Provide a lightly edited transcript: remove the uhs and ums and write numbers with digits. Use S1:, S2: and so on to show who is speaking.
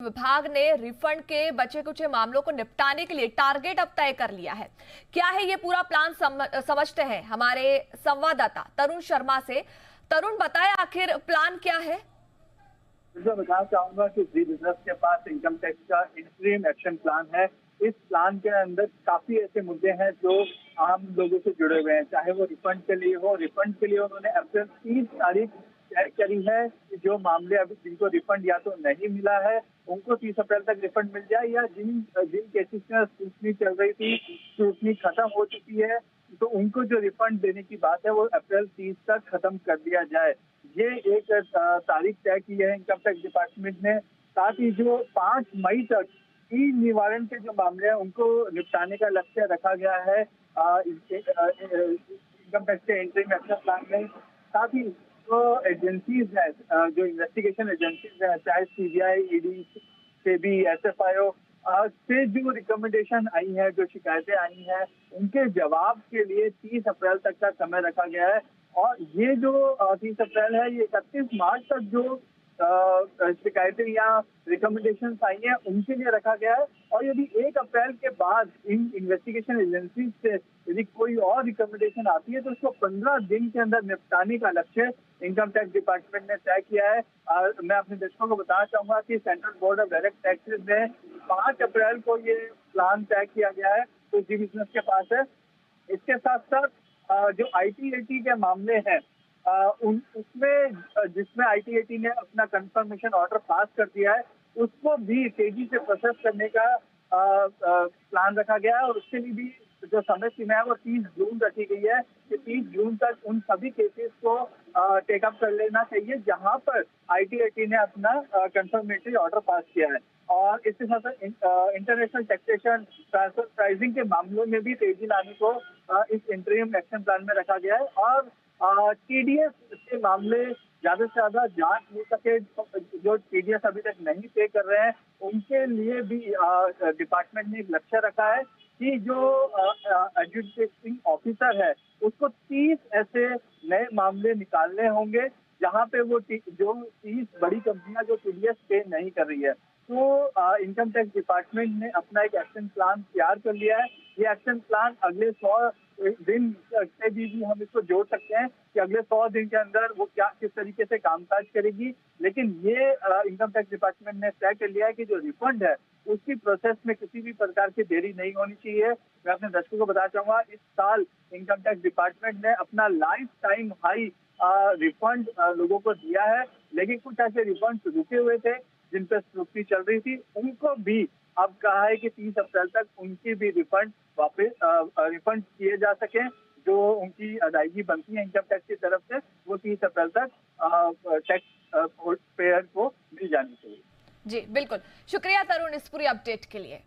S1: विभाग ने रिफंड के बचे कुछ मामलों को निपटाने के लिए टारगेट अब तय कर लिया है। क्या है ये पूरा प्लान, समझते हैं हमारे संवाददाता तरुण शर्मा से। तरुण, बताएं आखिर प्लान क्या है?
S2: मैं बताना चाहूंगा कि जी बिजनेस के पास इनकम टैक्स का इंटरिम एक्शन प्लान है। इस प्लान के अंदर काफी ऐसे मुद्दे हैं जो आम लोगों से जुड़े हुए हैं, चाहे वो रिफंड के लिए हो। रिफंड के लिए उन्होंने अप्रैल 30 तारीख तय करी है कि जो मामले अभी जिनको रिफंड या तो नहीं मिला है उनको 30 अप्रैल तक रिफंड मिल जाए, या जिन जिन केसेस में स्क्रूटनी चल रही थी, स्क्रूटनी खत्म हो चुकी है, तो उनको जो रिफंड देने की बात है वो अप्रैल 30 तक खत्म कर दिया जाए। ये एक तारीख तय की है इनकम टैक्स डिपार्टमेंट ने। साथ ही जो 5 मई तक ई निवारण के जो मामले हैं उनको निपटाने का लक्ष्य रखा गया है इनकम टैक्स के इंटरिम एक्शन प्लान में। साथ ही जो एजेंसीज हैं, जो इन्वेस्टिगेशन एजेंसीज हैं, चाहे सीबीआई, ईडी, सेबी, एसएफआईओ से जो रिकमेंडेशन आई है, जो शिकायतें आई हैं, उनके जवाब के लिए 30 अप्रैल तक का समय रखा गया है। और ये जो 30 अप्रैल है, ये 31 मार्च तक जो शिकायतें या रिकमेंडेशन आई हैं उनके लिए रखा गया है। और यदि 1 अप्रैल के बाद इन इन्वेस्टिगेशन एजेंसी से यदि कोई और रिकमेंडेशन आती है तो उसको 15 दिन के अंदर निपटाने का लक्ष्य इनकम टैक्स डिपार्टमेंट ने तय किया है। मैं अपने दर्शकों को बताना चाहूंगा कि central board of direct taxes ने 5 अप्रैल को ये प्लान तय किया गया है, तो जी बिजनेस के पास है। इसके साथ साथ जो आईटीएटी के मामले हैं, उसमें जिसमें आईटीएटी ने अपना कंफर्मेशन ऑर्डर पास कर दिया है, उसको भी तेजी से प्रोसेस करने का प्लान रखा गया है। और उसके लिए भी जो समय सीमा है वो 30 जून रखी गई है कि 30 जून तक उन सभी केसेस को टेकअप कर लेना चाहिए जहां पर आईटीएटी ने अपना कंफर्मेटरी ऑर्डर पास किया है। और इसके साथ साथ इंटरनेशनल टैक्सेशन, ट्रांसफर प्राइसिंग के मामलों में भी तेजी लाने को इस इंटरिम एक्शन प्लान में रखा गया है। और टीडीएस के मामले ज्यादा से ज्यादा जांच हो सके, जो टीडीएस अभी तक नहीं पे कर रहे हैं उनके लिए भी डिपार्टमेंट ने एक लक्ष्य रखा है कि जो एडजुडिकेटिंग ऑफिसर है उसको 30 ऐसे नए मामले निकालने होंगे जहां पे वो जो 30 बड़ी कंपनियां जो टीडीएस पे नहीं कर रही है। तो इनकम टैक्स डिपार्टमेंट ने अपना एक एक्शन प्लान तैयार कर लिया है। ये एक्शन प्लान अगले 100 दिन से भी हम इसको जोड़ सकते हैं कि अगले 100 दिन के अंदर वो क्या किस तरीके से कामकाज करेगी। लेकिन ये इनकम टैक्स डिपार्टमेंट ने तय कर लिया है कि जो रिफंड है उसकी प्रोसेस में किसी भी प्रकार की देरी नहीं होनी चाहिए। मैं अपने दर्शकों को बताना चाहूंगा, इस साल इनकम टैक्स डिपार्टमेंट ने अपना लाइफ टाइम हाई रिफंड लोगों को दिया है, लेकिन कुछ ऐसे रिफंड रुके हुए थे जिन पर स्क्रूटनी चल रही थी, उनको भी अब कहा है कि 30 अप्रैल तक उनकी भी रिफंड वापस रिफंड किए जा सके। जो उनकी अदायगी बनती है इनकम टैक्स की तरफ से वो 30 अप्रैल तक टैक्स पेयर को मिल जानी चाहिए।
S1: जी बिल्कुल, शुक्रिया तरुण इस पूरी अपडेट के लिए।